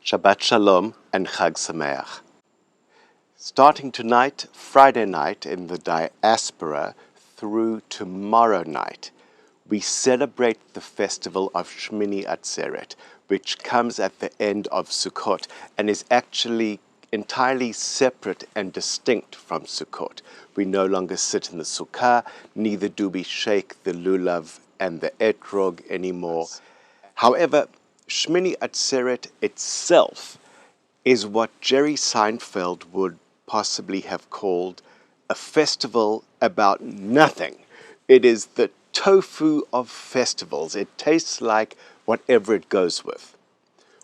Shabbat Shalom and Chag Sameach. Starting tonight, Friday night in the diaspora through tomorrow night, we celebrate the festival of Shemini Atzeret, which comes at the end of Sukkot and is actually entirely separate and distinct from Sukkot. We no longer sit in the sukkah, neither do we shake the lulav and the etrog anymore. However, Shemini Atzeret itself is what Jerry Seinfeld would possibly have called a festival about nothing. It is the tofu of festivals. It tastes like whatever it goes with.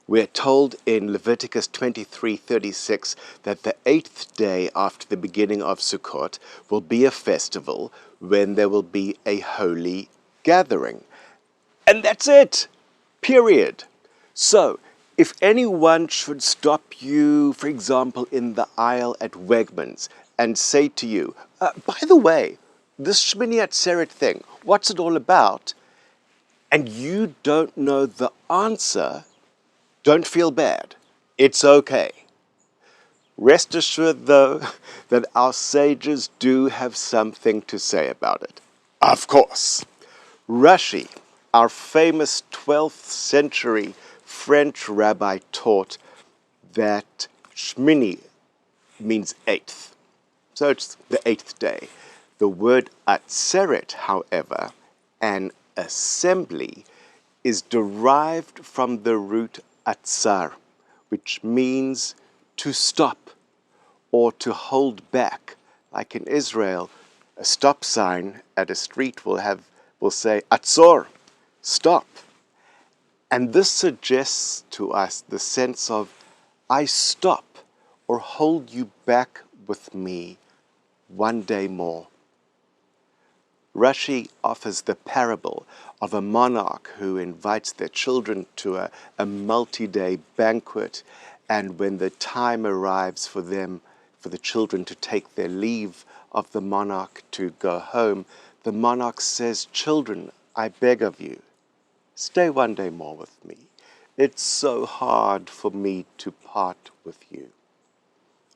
We're told in Leviticus 23:36 that the 8th day after the beginning of Sukkot will be a festival when there will be a holy gathering. And that's it. Period. So, if anyone should stop you, for example, in the aisle at Wegmans and say to you, by the way, this Shemini Atzeret thing, what's it all about? And you don't know the answer, don't feel bad. It's okay. Rest assured, though, that our sages do have something to say about it. Of course. Rashi, our famous 12th century French rabbi, taught that Shemini means 8th. So it's the 8th day. The word Atzeret, however, an assembly, is derived from the root atzar, which means to stop or to hold back. Like in Israel, a stop sign at a street will say Atzor, stop. And this suggests to us the sense of, I stop or hold you back with me one day more. Rashi offers the parable of a monarch who invites their children to a multi-day banquet, and when the time arrives for the children to take their leave of the monarch to go home, the monarch says, "Children, I beg of you, stay one day more with me. It's so hard for me to part with you."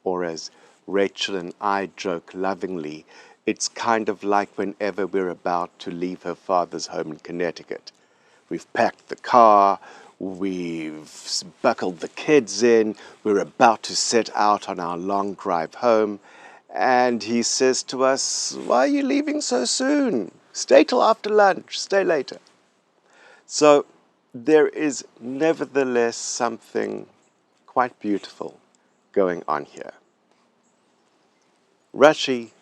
Or as Rachel and I joke lovingly, it's kind of like whenever we're about to leave her father's home in Connecticut. We've packed the car, we've buckled the kids in, we're about to set out on our long drive home, and he says to us, "Why are you leaving so soon? Stay till after lunch, stay later." So there is nevertheless something quite beautiful going on here. Rashi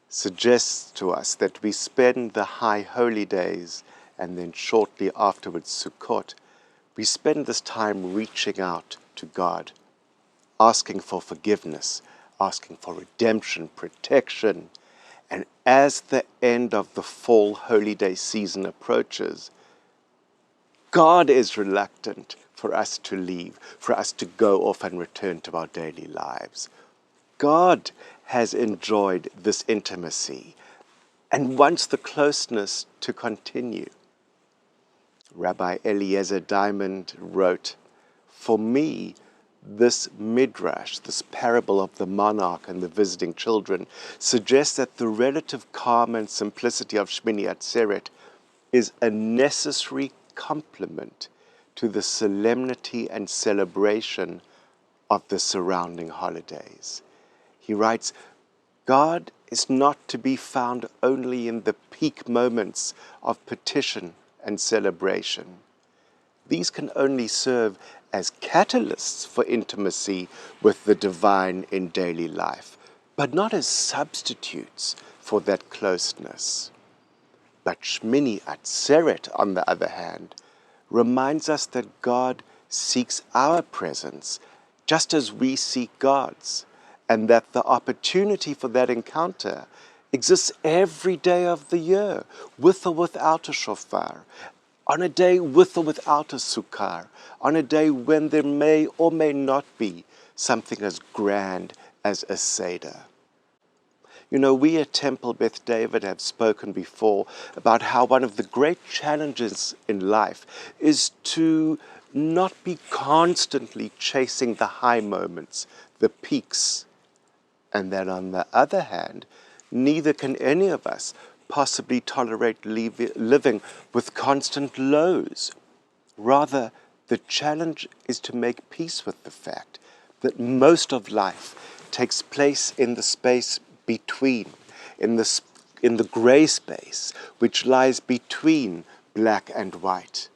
suggests to us that we spend the high holy days and then shortly afterwards Sukkot, we spend this time reaching out to God, asking for forgiveness, asking for redemption, protection. And as the end of the fall holy day season approaches, God is reluctant for us to leave, for us to go off and return to our daily lives. God has enjoyed this intimacy and wants the closeness to continue. Rabbi Eliezer Diamond wrote, "For me, this midrash, this parable of the monarch and the visiting children, suggests that the relative calm and simplicity of Shemini Atzeret is a necessary complement to the solemnity and celebration of the surrounding holidays." He writes, God is not to be found only in the peak moments of petition and celebration. These can only serve as catalysts for intimacy with the divine in daily life, but not as substitutes for that closeness. But Shemini Atzeret, on the other hand, reminds us that God seeks our presence just as we seek God's, and that the opportunity for that encounter exists every day of the year, with or without a shofar, on a day with or without a sukkah, on a day when there may or may not be something as grand as a Seder. You know, we at Temple Beth David have spoken before about how one of the great challenges in life is to not be constantly chasing the high moments, the peaks, and that on the other hand, neither can any of us possibly tolerate living with constant lows. Rather, the challenge is to make peace with the fact that most of life takes place in the space between, in the grey space, which lies between black and white,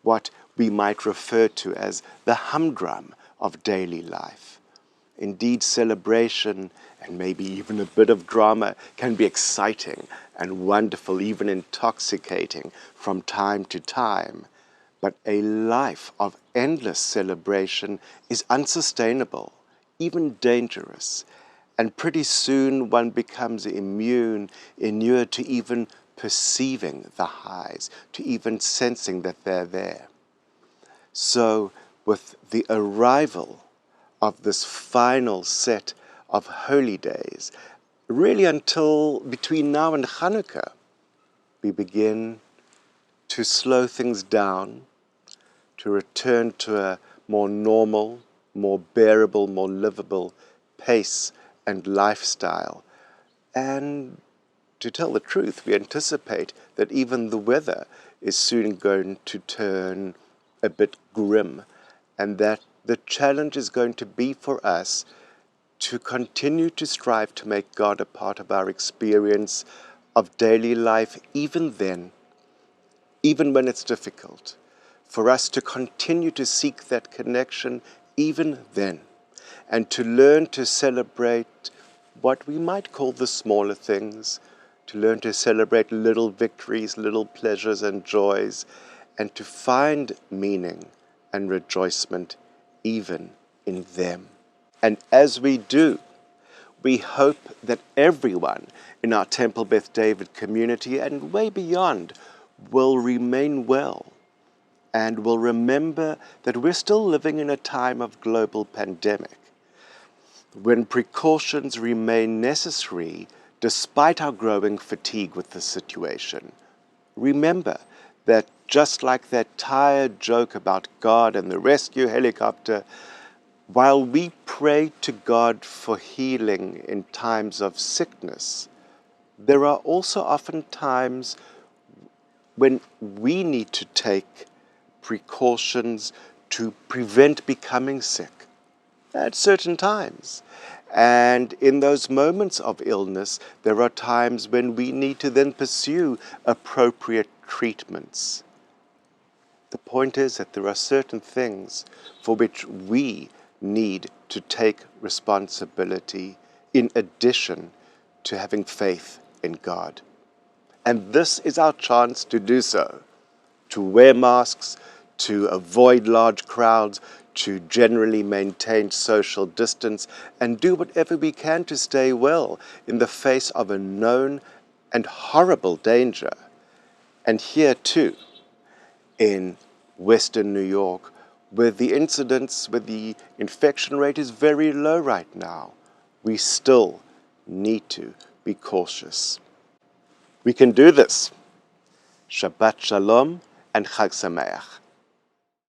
what we might refer to as the humdrum of daily life. Indeed, celebration and maybe even a bit of drama can be exciting and wonderful, even intoxicating from time to time. But a life of endless celebration is unsustainable, even dangerous. And pretty soon one becomes inured to even perceiving the highs, to even sensing that they're there. So, with the arrival of this final set of holy days, really until between now and Hanukkah, we begin to slow things down, to return to a more normal, more bearable, more livable pace and lifestyle. And to tell the truth, we anticipate that even the weather is soon going to turn a bit grim, and that the challenge is going to be for us to continue to strive to make God a part of our experience of daily life, even then, even when it's difficult, for us to continue to seek that connection even then, and to learn to celebrate what we might call the smaller things, to learn to celebrate little victories, little pleasures and joys, and to find meaning and rejoicement even in them. And as we do, we hope that everyone in our Temple Beth David community and way beyond will remain well and will remember that we're still living in a time of global pandemic, when precautions remain necessary despite our growing fatigue with the situation. Remember that just like that tired joke about God and the rescue helicopter, while we pray to God for healing in times of sickness, there are also often times when we need to take precautions to prevent becoming sick at certain times. And in those moments of illness, there are times when we need to then pursue appropriate treatments. The point is that there are certain things for which we need to take responsibility in addition to having faith in God. And this is our chance to do so, to wear masks, to avoid large crowds, to generally maintain social distance, and do whatever we can to stay well in the face of a known and horrible danger. And here too, in Western New York, where the infection rate is very low right now, we still need to be cautious. We can do this. Shabbat Shalom and Chag Sameach.